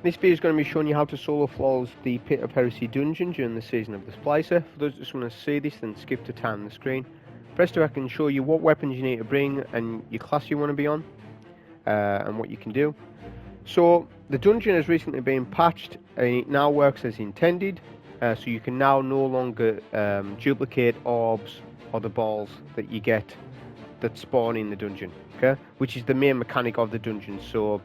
This video is going to be showing you how to solo flawless the Pit of Heresy dungeon during the season of the Splicer. For those that just want to see this, then skip to time on the screen. Press to I can show you what weapons you need to bring and your class you want to be on, and what you can do. So the dungeon has recently been patched and it now works as intended. So you can now no longer duplicate orbs or the balls that you get that spawn in the dungeon, okay? Which is the main mechanic of the dungeon. So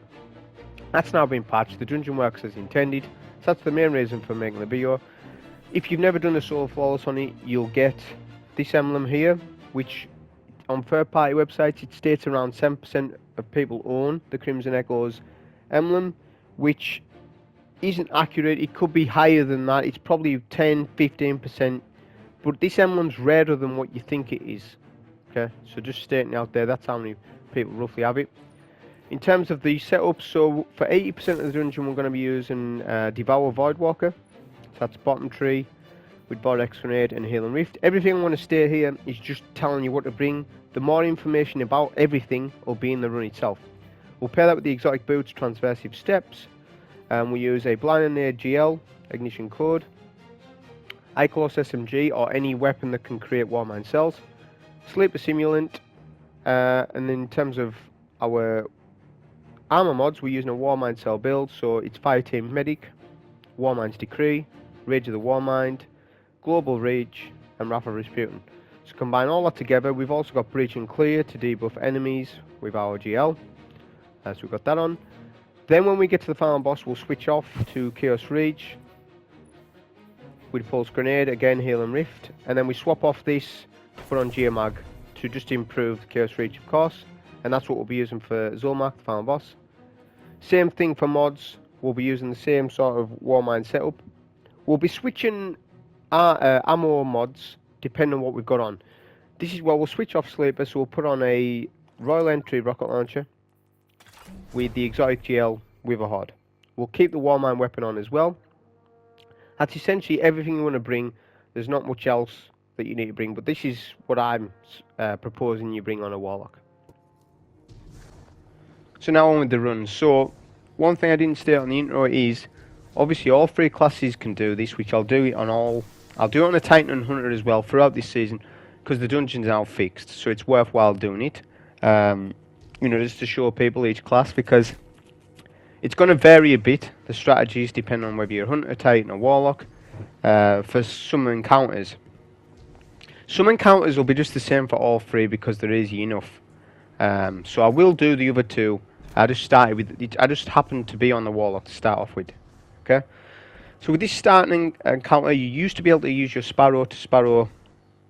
that's now been patched. The dungeon works as intended. So that's the main reason for making the video. If you've never done a solo flawless on it, you'll get this emblem here, which on third-party websites it states around 7% of people own the Crimson Echoes emblem, which isn't accurate. It could be higher than that. It's probably 10-15%, but this emblem's rarer than what you think it is. Okay, so just stating out there, that's how many people roughly have it. In terms of the setup, so for 80% of the dungeon we're going to be using Devour Voidwalker. So that's bottom tree with Vortex Grenade and Healing Rift. Everything I want to state here is just telling you what to bring. The more information about everything will be in the run itself. We'll pair that with the exotic boots, Transversive steps. We use a Blinding Nade GL, ignition code, Ikelos SMG or any weapon that can create Warmind cells, Sleeper Simulant, and then in terms of our armor mods, we're using a Warmind cell build, so it's Fire Team Medic, Warmind's Decree, Rage of the Warmind, Global Rage, and Wrath of Rasputin. So combine all that together. We've also got Breach and Clear to debuff enemies with our GL, so we've got that on. Then when we get to the final boss, we'll switch off to Chaos Rage with Pulse Grenade, again Heal and Rift, and then we swap off this to put on Geomag to just improve the Chaos Rage, of course, and that's what we'll be using for Zulmak, the final boss. Same thing for mods, we'll be using the same sort of Warmind setup. We'll be switching our ammo mods depending on what we've got on. This is where we'll switch off Sleeper, so we'll put on a Royal Entry rocket launcher with the exotic GL Witherhoard. We'll keep the Warmind weapon on as well. That's essentially everything you want to bring. There's not much else that you need to bring, but this is what I'm proposing you bring on a Warlock. So now on with the run. So one thing I didn't state on the intro is obviously all three classes can do this, which I'll do it on all. I'll do it on the Titan and Hunter as well throughout this season because the dungeon's now fixed, so it's worthwhile doing it. You know, just to show people each class, because it's going to vary a bit, the strategies, depending on whether you're Hunter, Titan or Warlock, for some encounters. Some encounters will be just the same for all three because they're easy enough. So I will do the other two. I just started with it. I just happened to be on the Warlock to start off with. Okay. So with this starting encounter, you used to be able to use your Sparrow to Sparrow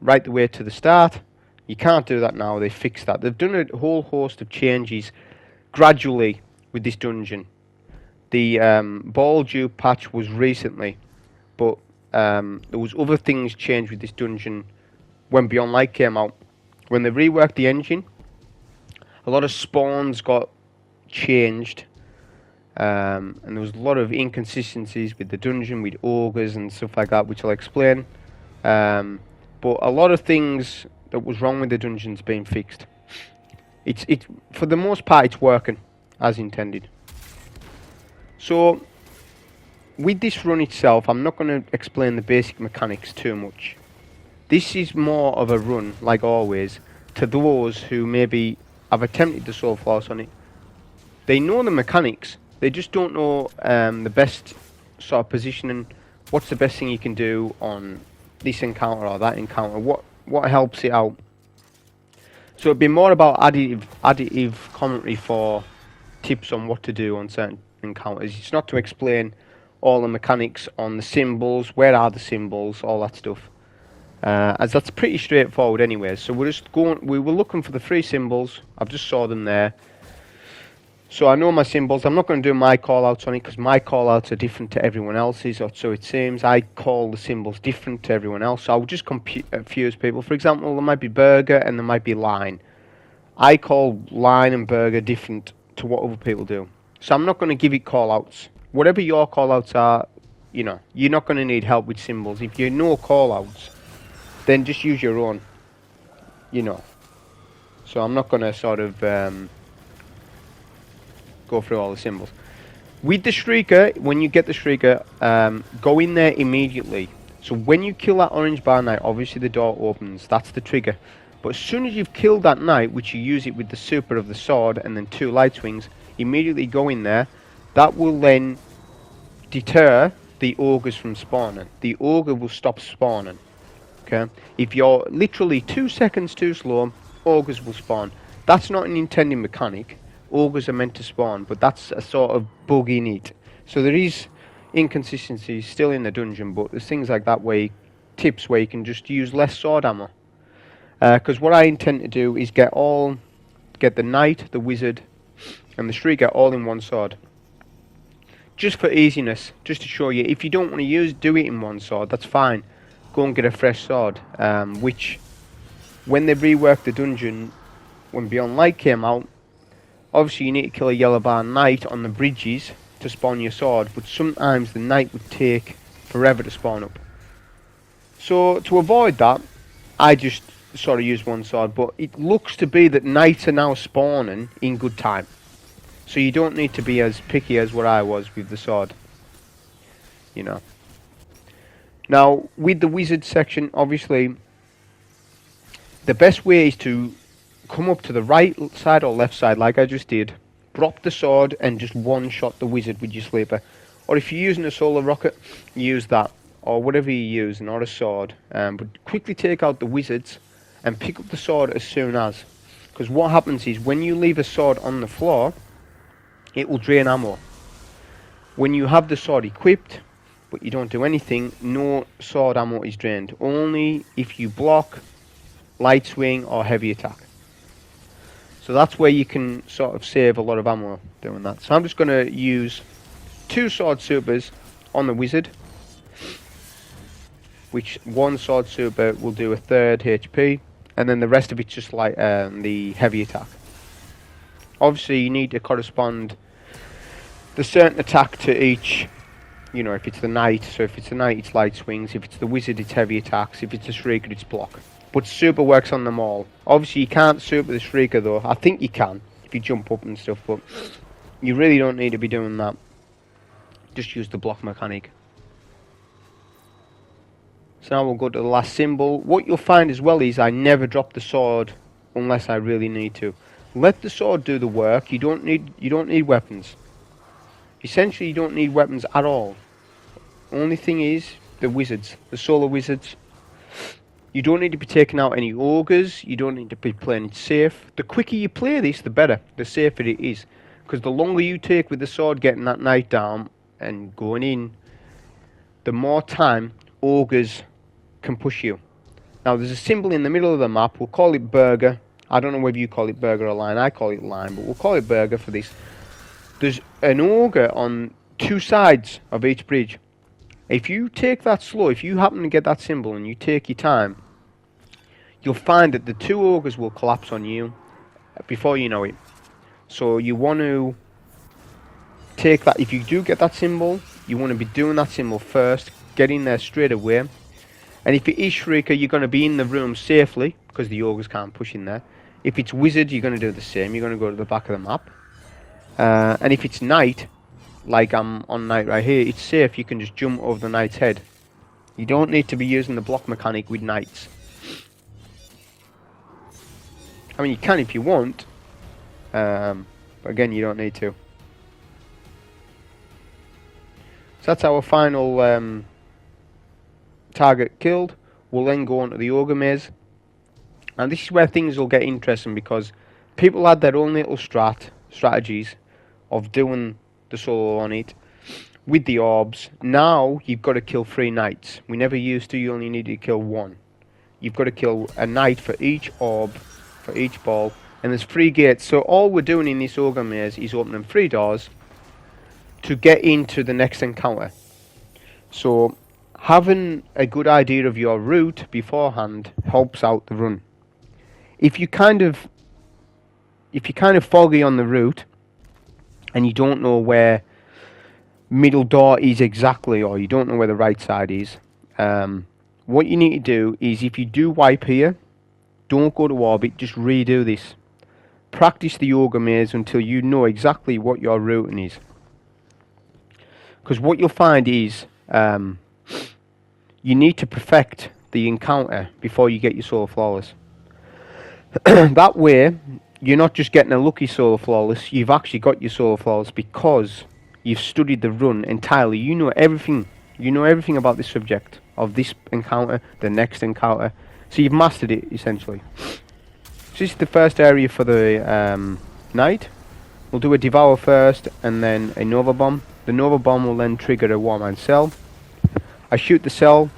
right the way to the start. You can't do that now. They fixed that. They've done a whole host of changes gradually with this dungeon. The ball dupe patch was recently, but there was other things changed with this dungeon when Beyond Light came out. When they reworked the engine, a lot of spawns got changed, and there was a lot of inconsistencies with the dungeon, with ogres and stuff like that, which I'll explain. But a lot of things that was wrong with the dungeon's been fixed. It's for the most part it's working as intended. So with this run itself, I'm not going to explain the basic mechanics too much. This is more of a run, like always, to those who maybe have attempted the solo flawless on it. They know the mechanics, they just don't know the best sort of positioning. What's the best thing you can do on this encounter or that encounter? What helps it out? So it'd be more about additive commentary for tips on what to do on certain encounters. It's not to explain all the mechanics on the symbols, where are the symbols, all that stuff. As that's pretty straightforward anyway. So we were looking for the 3 symbols. I've just saw them there. So I know my symbols. I'm not going to do my call-outs on it because my call-outs are different to everyone else's, or so it seems. I call the symbols different to everyone else, so I'll just confuse people. For example, there might be burger and there might be line. I call line and burger different to what other people do. So I'm not going to give it call-outs. Whatever your call-outs are, you know, you're not going to need help with symbols. If you know call-outs, then just use your own, you know. So I'm not going to sort of go through all the symbols. With the Shrieker, when you get the Shrieker, go in there immediately. So when you kill that orange bar knight, obviously the door opens. That's the trigger. But as soon as you've killed that knight, which you use it with the super of the sword and then 2 light swings, immediately go in there. That will then deter the ogres from spawning. The ogre will stop spawning. Okay? If you're literally 2 seconds too slow, ogres will spawn. That's not an intended mechanic. Ogres are meant to spawn, but that's a sort of bug in it. So there is inconsistencies still in the dungeon, but there's things like that tips where you can just use less sword ammo. Because what I intend to do is get the knight, the wizard, and the shrieker all in one sword. Just for easiness, just to show you, if you don't want to do it in one sword, that's fine. Go and get a fresh sword, which, when they reworked the dungeon, when Beyond Light came out, obviously you need to kill a yellow bar knight on the bridges to spawn your sword, but sometimes the knight would take forever to spawn up. So to avoid that, I just sort of use one sword, but it looks to be that knights are now spawning in good time. So you don't need to be as picky as what I was with the sword. You know. Now, with the wizard section, obviously, the best way is to come up to the right side or left side, like I just did, drop the sword and just one-shot the wizard with your sleeper. Or if you're using a solar rocket, use that. Or whatever you're using, or a sword. But quickly take out the wizards and pick up the sword as soon as. Because what happens is, when you leave a sword on the floor, it will drain ammo. When you have the sword equipped, but you don't do anything, no sword ammo is drained. Only if you block, light swing, or heavy attack. So that's where you can sort of save a lot of ammo doing that. So I'm just going to use 2 sword supers on the wizard, which 1 sword super will do a 3rd HP, and then the rest of it's just like the heavy attack. Obviously you need to correspond the certain attack to each, you know, if it's the knight, so if it's the knight it's light swings, if it's the wizard it's heavy attacks, if it's the shrieker it's block. But super works on them all. Obviously you can't super the shrieker though. I think you can if you jump up and stuff, but you really don't need to be doing that. Just use the block mechanic. So now we'll go to the last symbol. What you'll find as well is I never drop the sword unless I really need to. Let the sword do the work. You don't need weapons. Essentially you don't need weapons at all. Only thing is the wizards, the solar wizards. You don't need to be taking out any ogres. You don't need to be playing it safe. The quicker you play this, the better. The safer it is. Because the longer you take with the sword getting that knight down and going in, the more time ogres can push you. Now there's a symbol in the middle of the map. We'll call it burger. I don't know whether you call it burger or line. I call it line, but we'll call it burger for this. There's an ogre on 2 sides of each bridge. If you take that slow, if you happen to get that symbol and you take your time, you'll find that the 2 ogres will collapse on you before you know it. So you want to take that. If you do get that symbol, you want to be doing that symbol first, get in there straight away. And if it is Shrieker, you're going to be in the room safely, because the ogres can't push in there. If it's Wizard, you're going to do the same. You're going to go to the back of the map. And if it's Knight, like I'm on Knight right here, it's safe. You can just jump over the Knight's head. You don't need to be using the block mechanic with Knights. I mean, you can if you want. But again, you don't need to. So that's our final target killed. We'll then go on to the Ogre Maze. And this is where things will get interesting, because people had their own little strategies of doing the solo on it with the orbs. Now you've got to kill 3 knights. We never used to. You only need to kill 1. You've got to kill a knight for each orb, for each ball, and there's 3 gates. So all we're doing in this Ogre Maze is opening 3 doors to get into the next encounter. So having a good idea of your route beforehand helps out the run. If you're kind of foggy on the route and you don't know where middle door is exactly, or you don't know where the right side is, what you need to do is, if you do wipe here, don't go to orbit, just redo this. Practice the Ogre Maze until you know exactly what your routing is. Because what you'll find is you need to perfect the encounter before you get your Solar Flawless. That way, you're not just getting a lucky Solar Flawless, you've actually got your Solar Flawless because you've studied the run entirely. You know everything. You know everything about this subject, of this encounter, the next encounter. So you've mastered it, essentially. So this is the first area for the night. We'll do a Devour first, and then a Nova Bomb. The Nova Bomb will then trigger a Warmind cell. I shoot the cell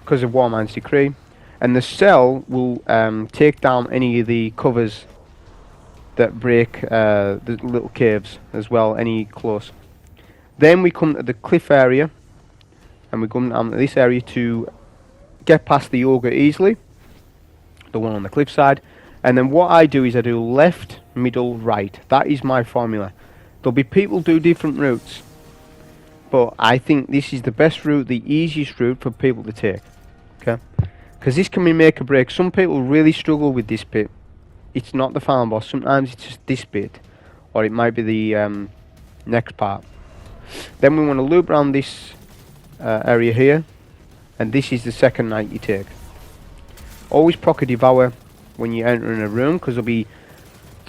because of Warmind's decree, and the cell will take down any of the covers that break the little caves as well, any close. Then we come to the cliff area, and we come down to this area to get past the Ogre easily, the one on the cliff side. And then what I do is I do left, middle, right. That is my formula. There'll be people do different routes, but I think this is the best route, the easiest route for people to take. Okay, because this can be make or break. Some people really struggle with this bit. It's not the final boss. Sometimes it's just this bit, or it might be the next part. Then we want to loop around this area here, and this is the second night you take. Always proc a Devour when you enter in a room, because there'll be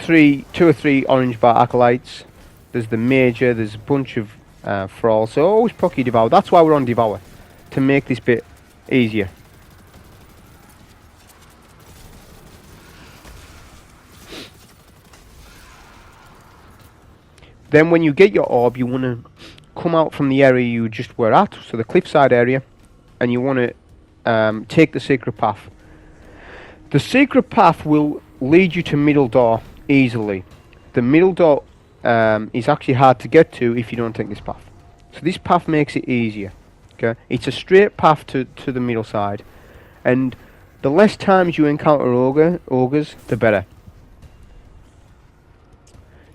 two or three orange bar acolytes. There's the major, there's a bunch of thralls, so always proc your Devour. That's why we're on Devour, to make this bit easier. Then when you get your orb, you want to come out from the area you just were at, so the cliffside area, and you want to take the secret path. The secret path will lead you to middle door easily. The middle door is actually hard to get to if you don't take this path. So this path makes it easier. Okay, it's a straight path to the middle side, and the less times you encounter ogres, the better.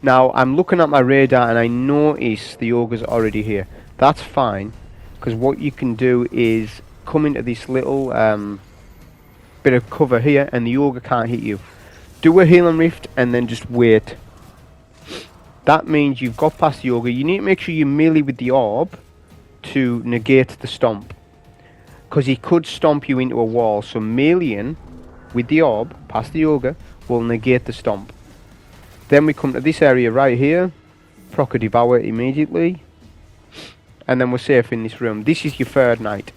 Now I'm looking at my radar and I notice the ogres are already here. That's fine, because what you can do is come into this little bit of cover here, and the ogre can't hit you. Do a healing rift and then just wait. That means you've got past the ogre. You need to make sure you melee with the orb to negate the stomp, because he could stomp you into a wall. So meleeing with the orb past the ogre will negate the stomp. Then we come to this area right here, proc a Devour immediately, and then we're safe in this room. This is your third night.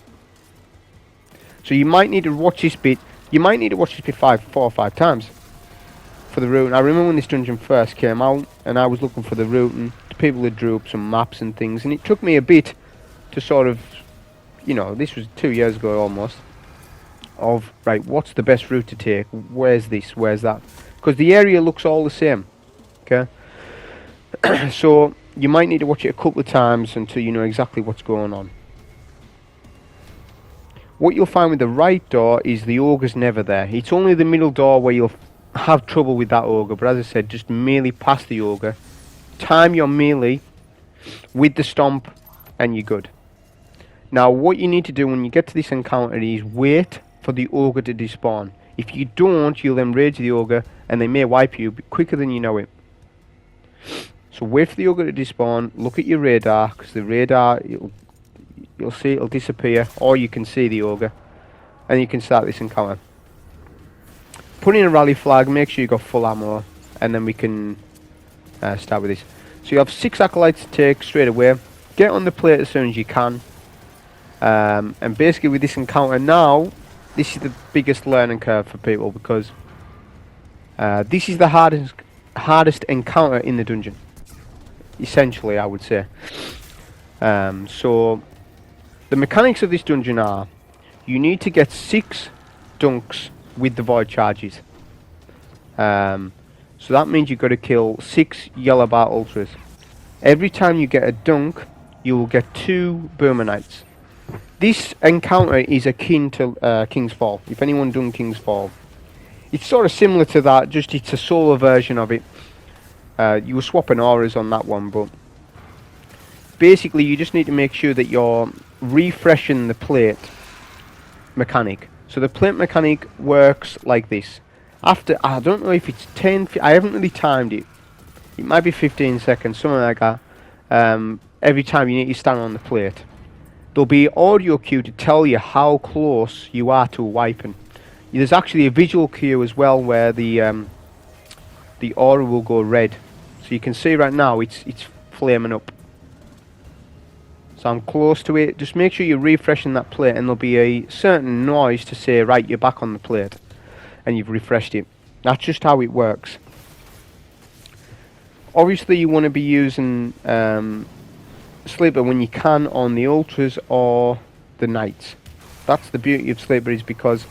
So you might need to watch this bit. You might need to watch this bit 4 or 5 times for the route. And I remember when this dungeon first came out, and I was looking for the route, and the people had drew up some maps and things, and it took me a bit to sort of, you know, this was 2 years ago almost, of, right, what's the best route to take? Where's this? Where's that? Because the area looks all the same. Okay, so you might need to watch it a couple of times until you know exactly what's going on. What you'll find with the right door is the ogre's never there. It's only the middle door where you'll have trouble with that ogre, but as I said, just melee past the ogre, time your melee with the stomp, and you're good. Now what you need to do when you get to this encounter is wait for the ogre to despawn. If you don't, you'll then rage the ogre, and they may wipe you quicker than you know it. So wait for the ogre to despawn, look at your radar, because the radar, you'll see it'll disappear, or you can see the ogre, and you can start this encounter. Put in a rally flag, make sure you got full ammo, and then we can start with this. So you have 6 acolytes to take straight away. Get on the plate as soon as you can. And basically with this encounter now, this is the biggest learning curve for people, because this is the hardest encounter in the dungeon, essentially, I would say. So the mechanics of this dungeon are, you need to get 6 dunks with the void charges. So that means you've got to kill 6 yellow bar ultras. Every time you get a dunk, you will get 2 Boomer Knights. This encounter is akin to King's Fall. If anyone done King's Fall, it's sort of similar to that, just it's a solo version of it. You were swapping auras on that one, but basically you just need to make sure that you're refreshing the plate mechanic. So the plate mechanic works like this. After, I don't know if it's 10, I haven't really timed it. It might be 15 seconds, something like that. every time you need to stand on the plate. There'll be audio cue to tell you how close you are to wiping. There's actually a visual cue as well where the aura will go red. So you can see right now it's flaming up. So I'm close to it. Just make sure you're refreshing that plate, and there'll be a certain noise to say, right, you're back on the plate and you've refreshed it. That's just how it works. Obviously you want to be using Sleeper when you can on the Ultras or the Knights. That's the beauty of Sleeper, is because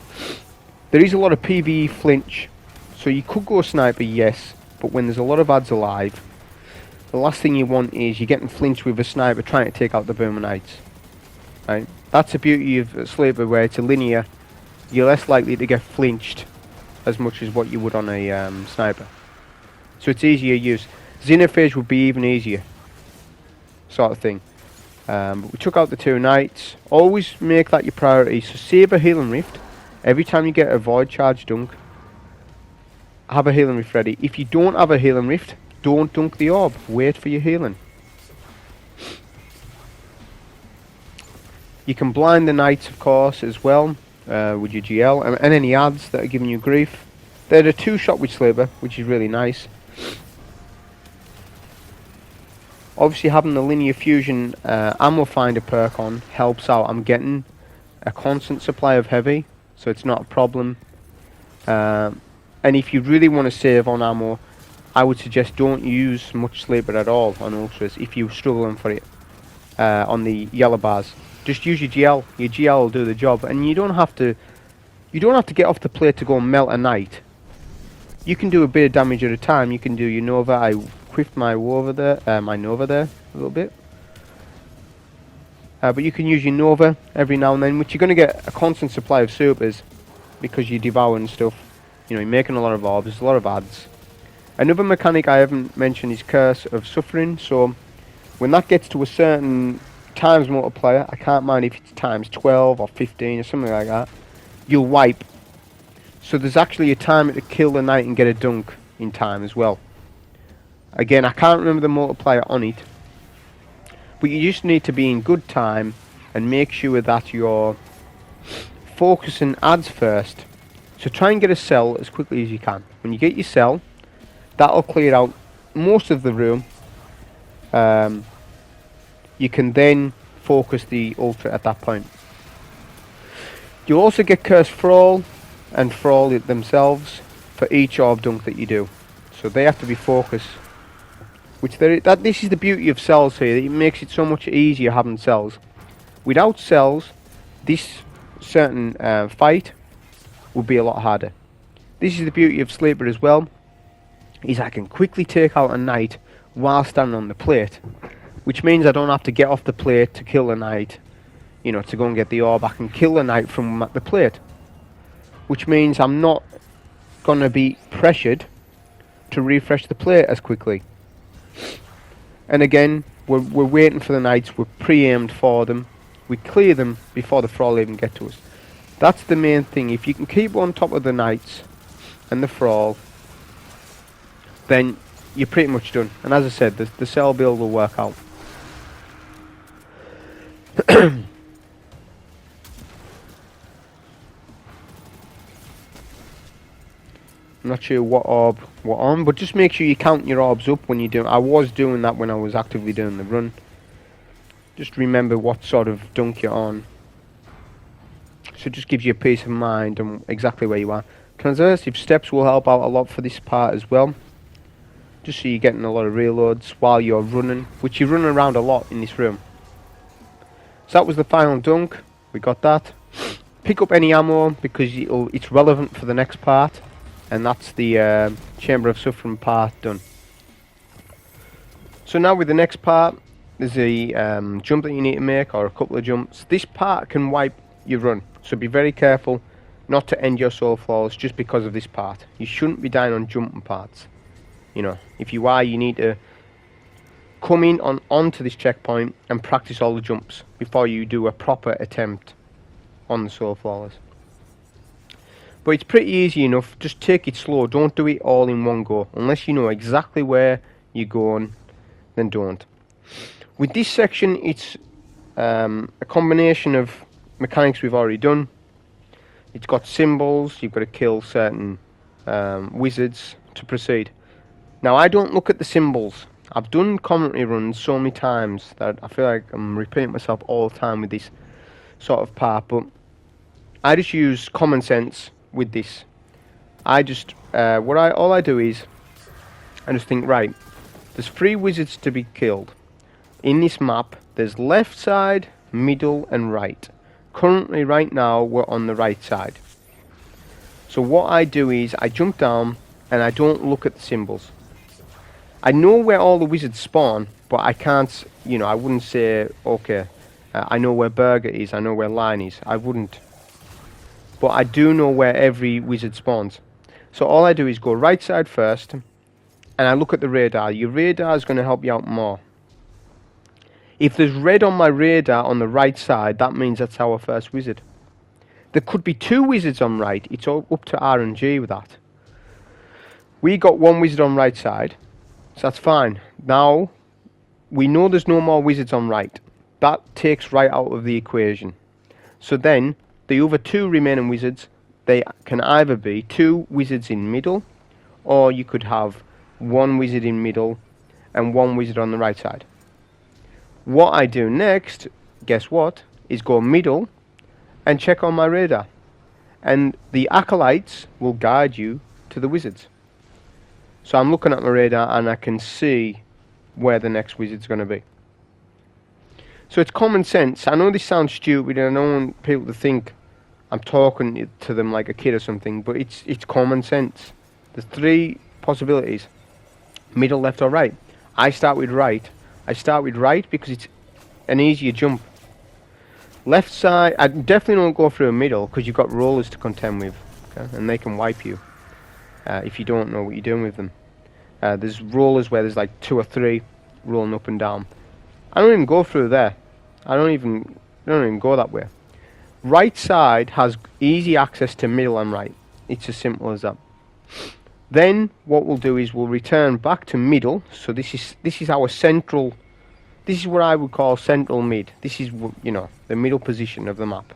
there is a lot of PvE flinch. So you could go Sniper, yes, but when there's a lot of adds alive, the last thing you want is you're getting flinched with a Sniper trying to take out the Boomer Knights. Right? That's the beauty of Sleeper, where it's a linear. You're less likely to get flinched as much as what you would on a Sniper. So it's easier use. Xenophage would be even easier, sort of thing. But we took out the 2 Knights. Always make that your priority. So save a Healing Rift. Every time you get a Void Charge dunk, have a Healing Rift ready. If you don't have a Healing Rift, don't dunk the orb. Wait for your healing. You can blind the Knights, of course, as well, with your GL. And any adds that are giving you grief. They're a 2-shot with Sleeper, which is really nice. Obviously having the linear fusion ammo finder perk on helps out. I'm getting a constant supply of heavy, so it's not a problem. And if you really want to save on ammo, I would suggest don't use much Sleeper at all on Ultras if you're struggling for it on the yellow bars. Just use your GL. Your GL will do the job, and you don't have to get off the plate to go and melt a Knight. You can do a bit of damage at a time. You can do your Nova. I quiffed my Nova there a little bit. But you can use your Nova every now and then, which you're going to get a constant supply of supers because you're devouring stuff. You know, you're making a lot of orbs, there's a lot of adds. Another mechanic I haven't mentioned is Curse of Suffering. So when that gets to a certain times multiplier, I can't mind if it's times 12 or 15 or something like that, you'll wipe. So there's actually a timer to kill the Knight and get a dunk in time as well. Again, I can't remember the multiplier on it, but you just need to be in good time and make sure that you're focusing adds first. So try and get a cell as quickly as you can. When you get your cell, that'll clear out most of the room. You can then focus the Ultra at that point. You'll also get Curse Frawl and Frawl themselves for each orb dunk that you do. So they have to be focused. This is the beauty of cells here. It makes it so much easier having cells. Without cells, this certain fight would be a lot harder. This is the beauty of Sleeper as well, is I can quickly take out a Knight while standing on the plate, which means I don't have to get off the plate to kill a Knight, you know, to go and get the orb. I can kill a Knight from the plate, which means I'm not going to be pressured to refresh the plate as quickly. And again, we're waiting for the Knights, we're pre-aimed for them, we clear them before the Frawl even get to us. That's the main thing. If you can keep on top of the Knights and the Frawl, then you're pretty much done. And as I said, the cell build will work out. I'm not sure what orb we're on, but just make sure you count your orbs up when you do. I was doing that when I was actively doing the run. Just remember what sort of dunk you're on. So it just gives you a peace of mind on exactly where you are. Transversive steps will help out a lot for this part as well. Just so you're getting a lot of reloads while you're running, which you're running around a lot in this room. So that was the final dunk. We got that. Pick up any ammo because it's relevant for the next part. And that's the Chamber of Suffering part done. So now with the next part, there's a jump that you need to make, or a couple of jumps. This part can wipe your run, so be very careful not to end your soul falls just because of this part. You shouldn't be dying on jumping parts. You know, if you are, you need to come in onto this checkpoint and practice all the jumps before you do a proper attempt on the soul flawless. But it's pretty easy enough. Just take it slow. Don't do it all in one go. Unless you know exactly where you're going, then don't. With this section, it's a combination of mechanics we've already done. It's got symbols. You've got to kill certain wizards to proceed. Now, I don't look at the symbols. I've done commentary runs so many times that I feel like I'm repeating myself all the time with this sort of part, but I just use common sense with this. I just all I do is I just think, right, there's 3 wizards to be killed in this map. There's left side, middle, and right. Currently, right now, we're on the right side. So what I do is I jump down and I don't look at the symbols. I know where all the wizards spawn, but I can't, I wouldn't say, okay, I know where Burger is, I know where Line is. I wouldn't. But I do know where every wizard spawns. So all I do is go right side first, and I look at the radar. Your radar is going to help you out more. If there's red on my radar on the right side, that means that's our first wizard. There could be 2 wizards on right. It's all up to RNG with that. We got 1 wizard on right side, so that's fine. Now, we know there's no more wizards on right. That takes right out of the equation. So then, the other 2 remaining wizards, they can either be 2 wizards in middle, or you could have 1 wizard in middle and 1 wizard on the right side. What I do next, guess what, is go middle and check on my radar. And the acolytes will guide you to the wizards. So I'm looking at my radar and I can see where the next wizard's going to be. So it's common sense. I know this sounds stupid and I don't want people to think I'm talking to them like a kid or something, but it's common sense. There's 3 possibilities. Middle, left or right. I start with right. I start with right because it's an easier jump. Left side, I definitely don't go through a middle because you've got rollers to contend with, okay? And they can wipe you if you don't know what you're doing with them. There's rollers where there's like 2 or 3 rolling up and down. I don't even go through there. I don't even go that way. Right side has easy access to middle and right. It's as simple as that. Then what we'll do is we'll return back to middle. So this is our central. This is what I would call central mid. This is the middle position of the map.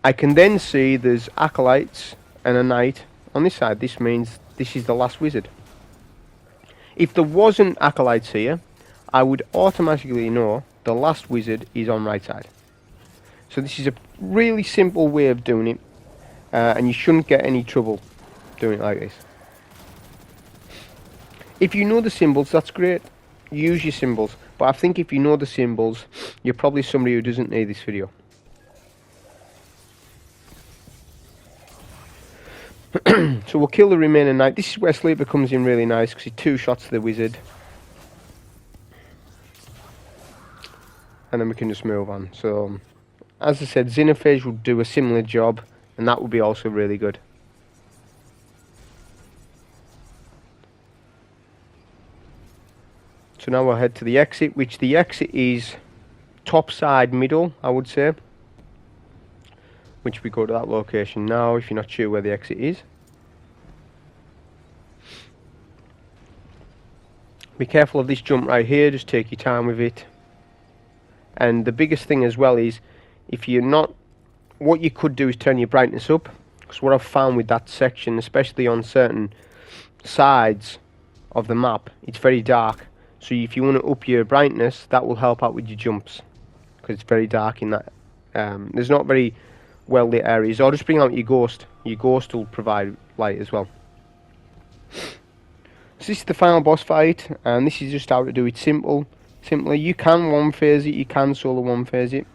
I can then see there's acolytes and a knight on this side. This means this is the last wizard. If there wasn't acolytes here, I would automatically know the last wizard is on right side. So this is a really simple way of doing it, and you shouldn't get any trouble doing it like this. If you know the symbols, that's great. Use your symbols. But I think if you know the symbols, you're probably somebody who doesn't need this video. So we'll kill the remaining knight. This is where Sleeper comes in really nice because he 2 shots to the wizard. And then we can just move on. So, as I said, Xenophage would do a similar job, and that would be also really good. So now we'll head to the exit, which the exit is top side middle, I would say. Which we go to that location now, if you're not sure where the exit is. Be careful of this jump right here, just take your time with it. And the biggest thing as well is, if you're not, what you could do is turn your brightness up. Because what I've found with that section, especially on certain sides of the map, it's very dark. So if you want to up your brightness, that will help out with your jumps. Because it's very dark in that. There's not very well lit areas. Or just bring out your ghost. Your ghost will provide light as well. So this is the final boss fight, and this is just how to do it simply. You can one phase it, you can solo one phase it.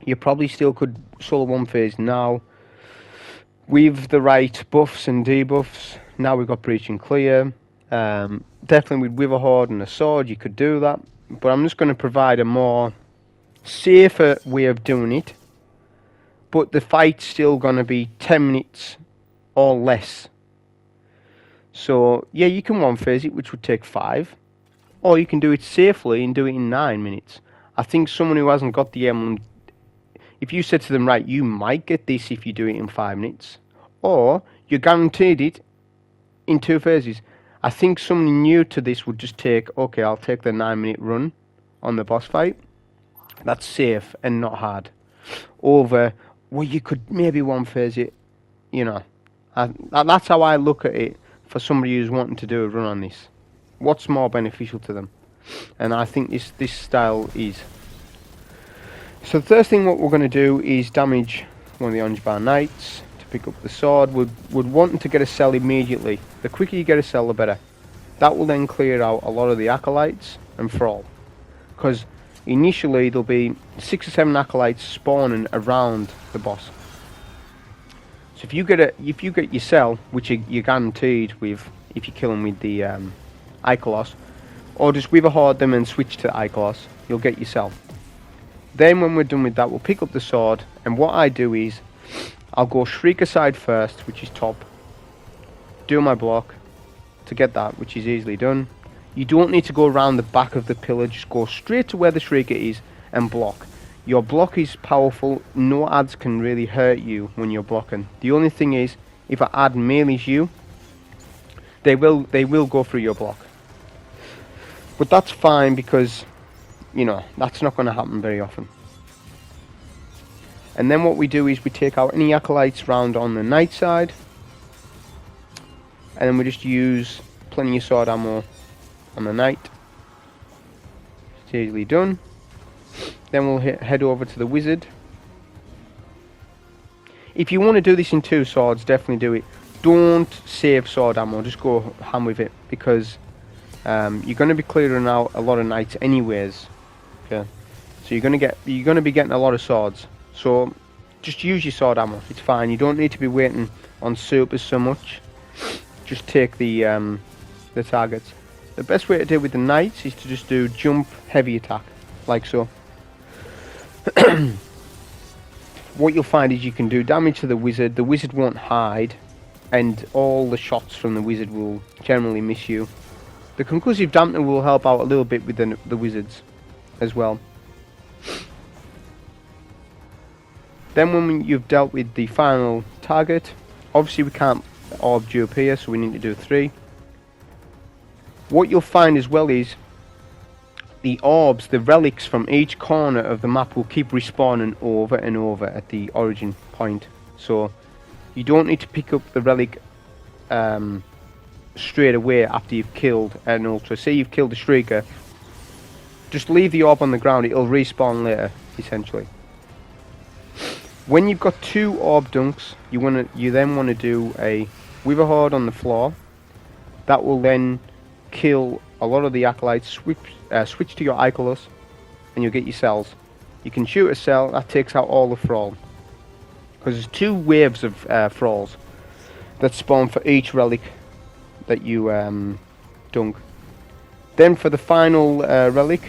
You probably still could solo one phase now. With the right buffs and debuffs. Now we've got Breach and Clear. Definitely with Witherhoard and a sword you could do that. But I'm just going to provide a more safer way of doing it. But the fight's still going to be 10 minutes or less. So, yeah, you can one phase it, which would take 5. Or you can do it safely and do it in 9 minutes. I think someone who hasn't got the emblem, if you said to them, right, you might get this if you do it in 5 minutes. Or you're guaranteed it in 2 phases. I think someone new to this would just take, okay, I'll take the 9-minute run on the boss fight. That's safe and not hard. Over, well, you could maybe one phase it, you know. That's how I look at it for somebody who's wanting to do a run on this. What's more beneficial to them? And I think this style is. So the first thing what we're going to do is damage one of the orange bar knights to pick up the sword. We're wanting to get a cell immediately. The quicker you get a cell, the better. That will then clear out a lot of the acolytes and thrall. Because initially there'll be 6 or 7 acolytes spawning around the boss. So if you get your cell, which you're guaranteed with if you kill them with the Ikelos, or just Witherhoard them and switch to Ikelos, you'll get your cell. Then when we're done with that, we'll pick up the sword, and what I do is I'll go Shrieker side first, which is top, do my block to get that, which is easily done. You don't need to go around the back of the pillar, just go straight to where the Shrieker is and block. Your block is powerful, no adds can really hurt you when you're blocking. The only thing is, if an ad melees you, they will go through your block. But that's fine because, you know, that's not going to happen very often. And then what we do is we take out any acolytes round on the knight side, and then we just use plenty of sword ammo on the knight. It's easily done. Then we'll head over to the wizard. If you want to do this in 2 swords, definitely do it. Don't save sword ammo, just go ham with it, because you're going to be clearing out a lot of knights anyways. Okay, so you're going to be getting a lot of swords. So just use your sword ammo. It's fine. You don't need to be waiting on supers so much. Just take the targets. The best way to do it with the knights is to just do jump heavy attack, like so. What you'll find is you can do damage to the wizard. The wizard won't hide, and all the shots from the wizard will generally miss you. The concussive dampener will help out a little bit with the wizards as well. Then when you've dealt with the final target, obviously we can't orb dupe here, so we need to do 3. What you'll find as well is the orbs, the relics from each corner of the map will keep respawning over and over at the origin point. So you don't need to pick up the relic straight away after you've killed an ultra. Say you've killed a Shrieker, just leave the orb on the ground, it'll respawn later, essentially. When you've got 2 orb dunks, you then want to do a Witherhoard on the floor. That will then kill a lot of the acolytes. Switch to your Ikelos, and you'll get your cells. You can shoot a cell, that takes out all the thrall. Because there's 2 waves of thralls that spawn for each relic that you dunk. Then for the final relic,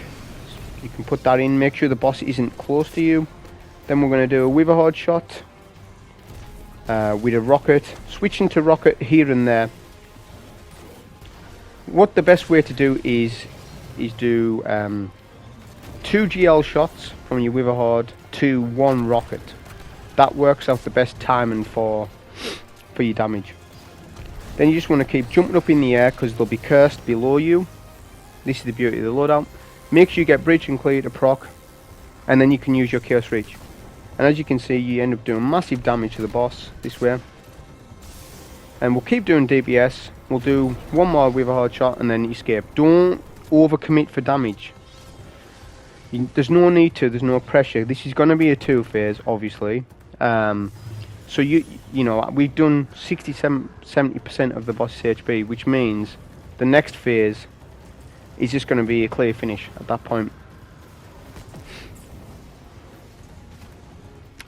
you can put that in, make sure the boss isn't close to you. Then we're going to do a Witherhoard shot with a rocket, switching to rocket here and there. What the best way to do is do 2 GL shots from your Witherhoard to 1 rocket. That works out the best timing for your damage. Then you just want to keep jumping up in the air because they'll be cursed below you. This is the beauty of the loadout. Make sure you get bridge and clear to proc, and then you can use your Chaos Reach. And as you can see, you end up doing massive damage to the boss this way. And we'll keep doing DPS. We'll do 1 more Witherhoard shot and then escape. Don't overcommit for damage. There's no need to, there's no pressure. This is going to be a 2 phase, obviously. So you know, we've done 70% of the boss's HP, which means the next phase is just going to be a clear finish at that point.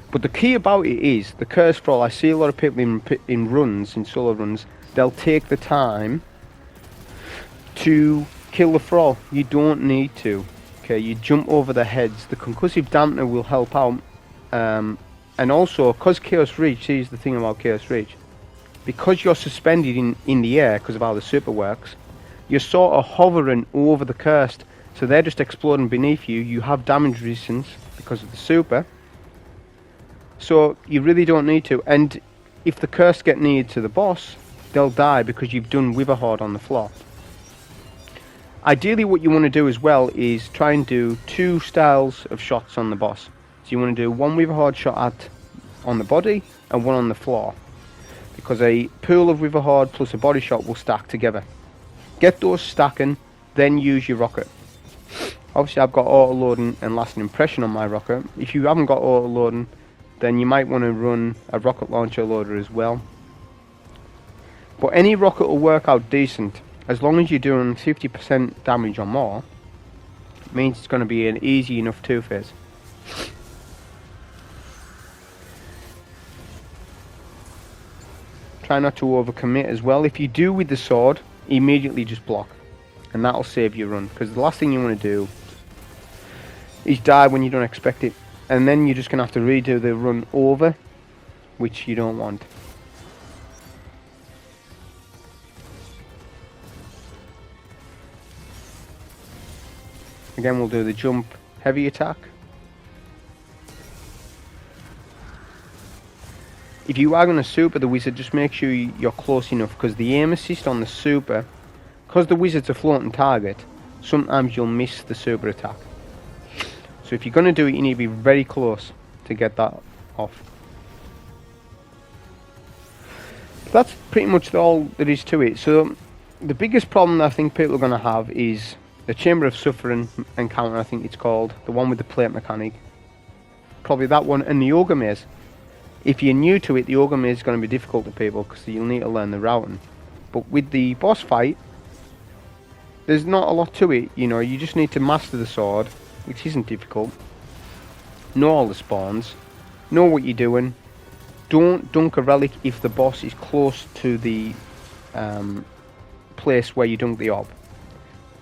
But the key about it is the curse thrall. I see a lot of people in runs, in solo runs, they'll take the time to kill the thrall. You don't need to. Okay, you jump over the heads. The concussive dampener will help out. And also, because Chaos Reach, here's the thing about Chaos Reach, because you're suspended in the air because of how the super works, you're sort of hovering over the cursed, so they're just exploding beneath you. You have damage resistance because of the super, so you really don't need to. And if the cursed get near to the boss, they'll die because you've done Witherhoard on the floor. Ideally what you want to do as well is try and do 2 styles of shots on the boss. So you want to do 1 Witherhoard shot on the body and 1 on the floor, because a pool of Witherhoard plus a body shot will stack together. Get those stacking, then use your rocket. Obviously I've got auto loading and lasting impression on my rocket. If you haven't got auto loading, then you might want to run a rocket launcher loader as well. But any rocket will work out decent as long as you're doing 50% damage or more. It means it's going to be an easy enough 2-phase. Try not to overcommit as well. If you do with the sword, immediately just block, and that'll save your run, because the last thing you want to do is die when you don't expect it, and then you're just going to have to redo the run over, which you don't want. Again, we'll do the jump heavy attack. If you are going to super the wizard, just make sure you're close enough, because the aim assist on the super, because the wizard's a floating target, sometimes you'll miss the super attack. So if you're going to do it, you need to be very close to get that off. That's pretty much all there is to it. So the biggest problem that I think people are going to have is the Chamber of Suffering encounter, I think it's called, the one with the plate mechanic. Probably that one, and the Ogre Maze. If you're new to it, the Ogre Maze is going to be difficult to people because you'll need to learn the routing. But with the boss fight, there's not a lot to it, you know. You just need to master the sword, which isn't difficult. Know all the spawns, know what you're doing. Don't dunk a relic if the boss is close to the place where you dunk the orb.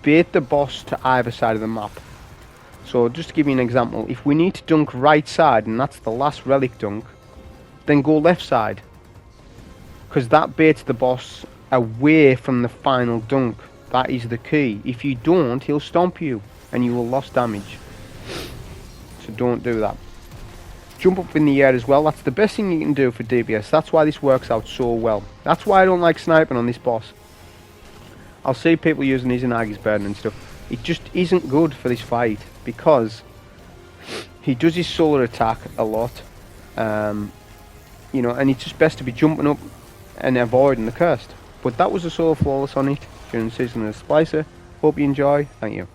Bait the boss to either side of the map. So just to give you an example, if we need to dunk right side and that's the last relic dunk, then go left side, because that baits the boss away from the final dunk. That is the key. If you don't, he'll stomp you and you will lose damage. So don't do that. Jump up in the air as well. That's the best thing you can do for DPS. That's why this works out so well. That's why I don't like sniping on this boss. I'll see people using his Inagi's burden and stuff. It just isn't good for this fight, because he does his solar attack a lot. You know, and it's just best to be jumping up and avoiding the cursed. But that was a solo flawless on it during the season of the Splicer. Hope you enjoy. Thank you.